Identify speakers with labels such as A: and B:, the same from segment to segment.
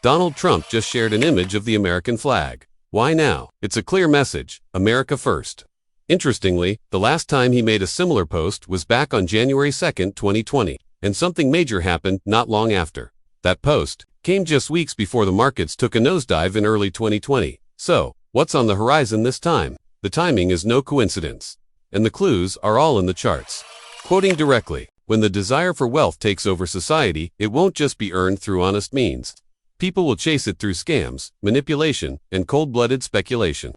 A: Donald Trump just shared an image of the American flag. Why now? It's a clear message: America first. Interestingly, the last time he made a similar post was back on January 2, 2020, and something major happened not long after. That post came just weeks before the markets took a nosedive in early 2020. So, what's on the horizon this time? The timing is no coincidence. And the clues are all in the charts. Quoting directly, when the desire for wealth takes over society, it won't just be earned through honest means. People will chase it through scams, manipulation, and cold-blooded speculation.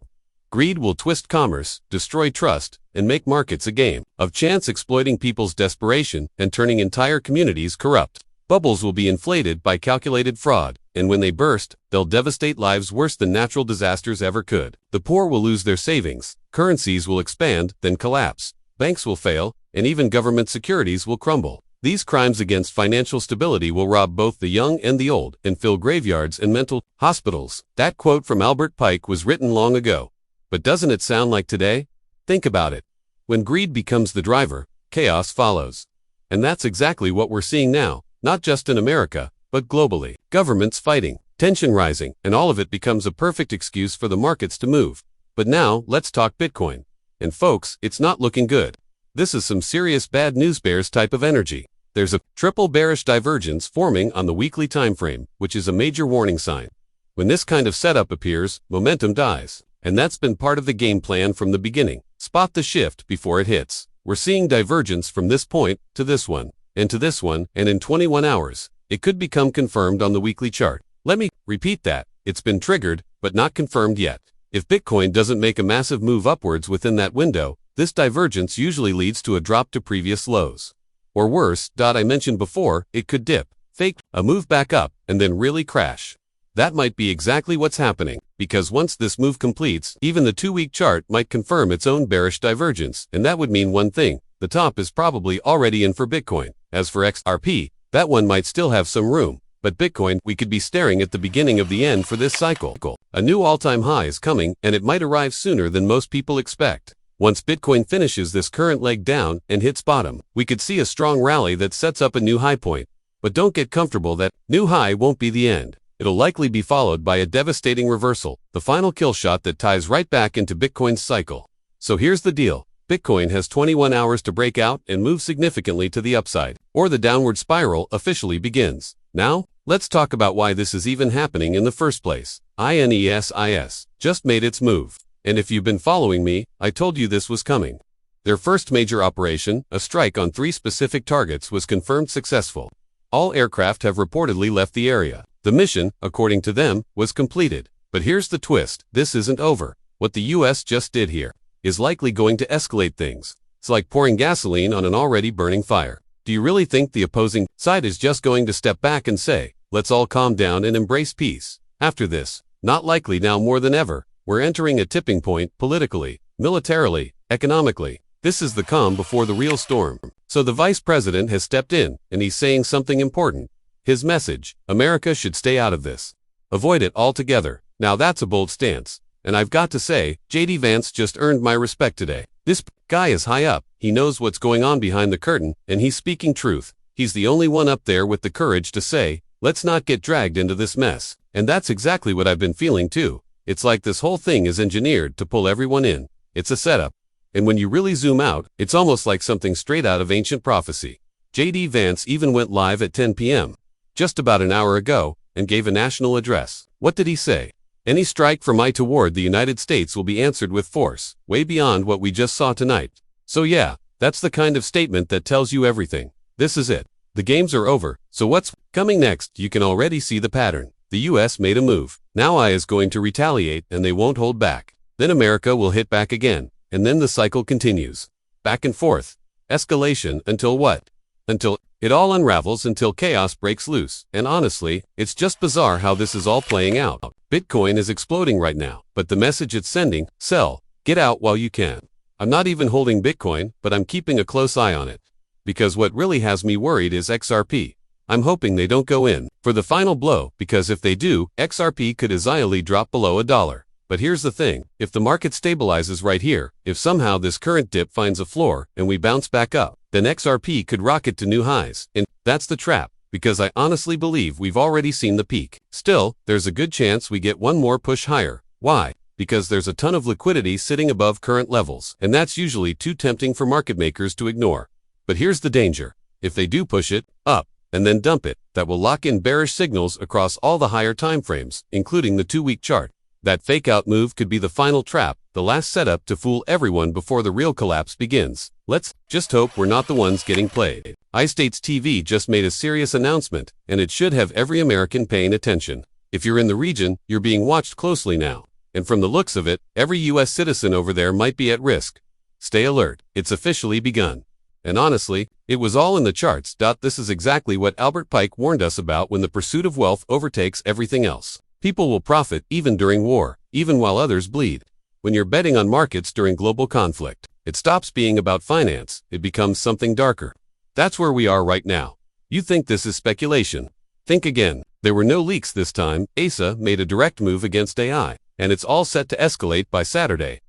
A: Greed will twist commerce, destroy trust, and make markets a game of chance, exploiting people's desperation and turning entire communities corrupt. Bubbles will be inflated by calculated fraud, and when they burst, they'll devastate lives worse than natural disasters ever could. The poor will lose their savings, currencies will expand, then collapse, banks will fail, and even government securities will crumble. These crimes against financial stability will rob both the young and the old and fill graveyards and mental hospitals. That quote from Albert Pike was written long ago. But doesn't it sound like today? Think about it. When greed becomes the driver, chaos follows. And that's exactly what we're seeing now, not just in America, but globally. Governments fighting, tension rising, and all of it becomes a perfect excuse for the markets to move. But now, let's talk Bitcoin. And folks, it's not looking good. This is some serious bad news bears type of energy. There's a triple bearish divergence forming on the weekly time frame, which is a major warning sign. When this kind of setup appears, momentum dies. And that's been part of the game plan from the beginning. Spot the shift before it hits. We're seeing divergence from this point to this one, and to this one, and in 21 hours, it could become confirmed on the weekly chart. Let me repeat that. It's been triggered, but not confirmed yet. If Bitcoin doesn't make a massive move upwards within that window, this divergence usually leads to a drop to previous lows. Or worse, I mentioned before, it could dip, fake a move back up, and then really crash. That might be exactly what's happening, because once this move completes, even the 2-week chart might confirm its own bearish divergence, and that would mean one thing: the top is probably already in for Bitcoin. As for XRP, that one might still have some room, but Bitcoin, we could be staring at the beginning of the end for this cycle. A new all-time high is coming, and it might arrive sooner than most people expect. Once Bitcoin finishes this current leg down and hits bottom, we could see a strong rally that sets up a new high point. But don't get comfortable, that new high won't be the end. It'll likely be followed by a devastating reversal, the final kill shot that ties right back into Bitcoin's cycle. So here's the deal. Bitcoin has 21 hours to break out and move significantly to the upside, or the downward spiral officially begins. Now, let's talk about why this is even happening in the first place. INESIS just made its move. And if you've been following me, I told you this was coming. Their first major operation, a strike on 3 specific targets, was confirmed successful. All aircraft have reportedly left the area. The mission, according to them, was completed. But here's the twist: this isn't over. What the US just did here is likely going to escalate things. It's like pouring gasoline on an already burning fire. Do you really think the opposing side is just going to step back and say, let's all calm down and embrace peace? After this, not likely. Now more than ever, we're entering a tipping point politically, militarily, economically. This is the calm before the real storm. So the vice president has stepped in, and he's saying something important. His message: America should stay out of this. Avoid it altogether. Now that's a bold stance. And I've got to say, J.D. Vance just earned my respect today. This guy is high up. He knows what's going on behind the curtain, and he's speaking truth. He's the only one up there with the courage to say, let's not get dragged into this mess. And that's exactly what I've been feeling too. It's like this whole thing is engineered to pull everyone in. It's a setup. And when you really zoom out, it's almost like something straight out of ancient prophecy. J.D. Vance even went live at 10 p.m. just about an hour ago, and gave a national address. What did he say? Any strike from I toward the United States will be answered with force, way beyond what we just saw tonight. So yeah, that's the kind of statement that tells you everything. This is it. The games are over. So what's coming next? You can already see the pattern. The US made a move. Now I is going to retaliate, and they won't hold back. Then America will hit back again, and then the cycle continues. Back and forth. Escalation until what? Until it all unravels, until chaos breaks loose. And honestly, it's just bizarre how this is all playing out. Bitcoin is exploding right now, but the message it's sending: sell, get out while you can. I'm not even holding Bitcoin, but I'm keeping a close eye on it. Because what really has me worried is XRP. I'm hoping they don't go in for the final blow, because if they do, XRP could easily drop below $1. But here's the thing: if the market stabilizes right here, if somehow this current dip finds a floor and we bounce back up, then XRP could rocket to new highs. And that's the trap, because I honestly believe we've already seen the peak. Still, there's a good chance we get one more push higher. Why? Because there's a ton of liquidity sitting above current levels, and that's usually too tempting for market makers to ignore. But here's the danger. If they do push it up and then dump it, that will lock in bearish signals across all the higher timeframes, including the 2-week chart. That fake-out move could be the final trap, the last setup to fool everyone before the real collapse begins. Let's just hope we're not the ones getting played. iStates TV just made a serious announcement, and it should have every American paying attention. If you're in the region, you're being watched closely now. And from the looks of it, every U.S. citizen over there might be at risk. Stay alert. It's officially begun. And honestly, it was all in the charts. This is exactly what Albert Pike warned us about when the pursuit of wealth overtakes everything else. People will profit even during war, even while others bleed. When you're betting on markets during global conflict, it stops being about finance, it becomes something darker. That's where we are right now. You think this is speculation? Think again. There were no leaks this time. ASA made a direct move against AI, and it's all set to escalate by Saturday.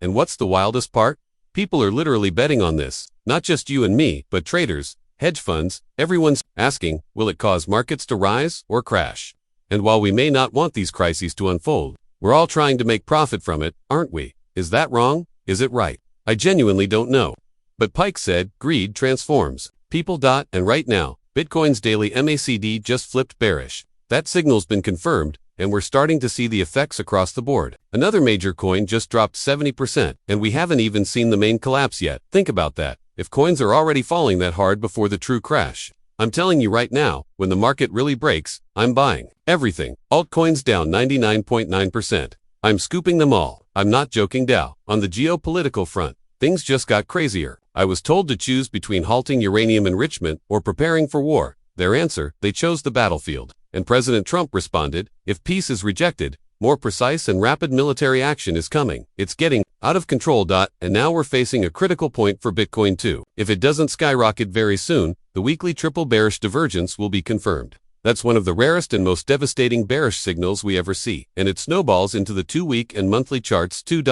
A: And what's the wildest part? People are literally betting on this. Not just you and me, but traders, hedge funds, everyone's asking, will it cause markets to rise or crash? And while we may not want these crises to unfold, we're all trying to make profit from it, aren't we? Is that wrong? Is it right? I genuinely don't know. But Pike said, greed transforms people. And right now, Bitcoin's daily MACD just flipped bearish. That signal's been confirmed, and we're starting to see the effects across the board. Another major coin just dropped 70%, and we haven't even seen the main collapse yet. Think about that. If coins are already falling that hard before the true crash, I'm telling you right now, when the market really breaks, I'm buying everything. Altcoins down 99.9%. I'm scooping them all. I'm not joking. On the geopolitical front, things just got crazier. I was told to choose between halting uranium enrichment or preparing for war. Their answer, they chose the battlefield. And President Trump responded, if peace is rejected, more precise and rapid military action is coming. It's getting out of control. And now we're facing a critical point for Bitcoin too. If it doesn't skyrocket very soon, the weekly triple bearish divergence will be confirmed. That's one of the rarest and most devastating bearish signals we ever see, and it snowballs into the 2-week and monthly charts too.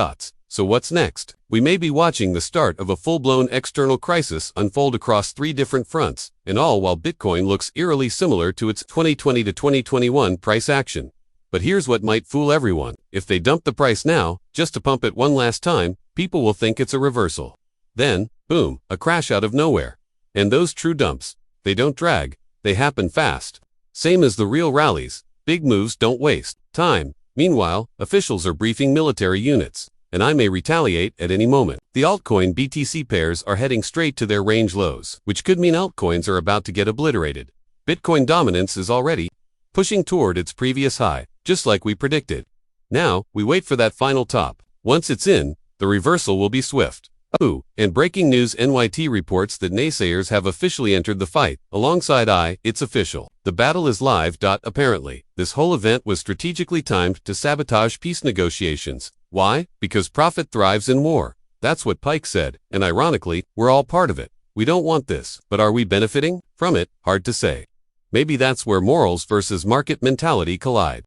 A: So what's next? We may be watching the start of a full-blown external crisis unfold across 3 different fronts, and all while Bitcoin looks eerily similar to its 2020 to 2021 price action. But here's what might fool everyone. If they dump the price now, just to pump it one last time, people will think it's a reversal. Then, boom, a crash out of nowhere. And those true dumps, they don't drag, they happen fast. Same as the real rallies, big moves don't waste time. Meanwhile, officials are briefing military units, and I may retaliate at any moment. The altcoin BTC pairs are heading straight to their range lows, which could mean altcoins are about to get obliterated. Bitcoin dominance is already pushing toward its previous high, just like we predicted. Now, we wait for that final top. Once it's in, the reversal will be swift. And breaking news, NYT reports that naysayers have officially entered the fight. Alongside it's official. The battle is live. Apparently, this whole event was strategically timed to sabotage peace negotiations. Why? Because profit thrives in war. That's what Pike said, and ironically, we're all part of it. We don't want this, but are we benefiting from it? Hard to say. Maybe that's where morals versus market mentality collide.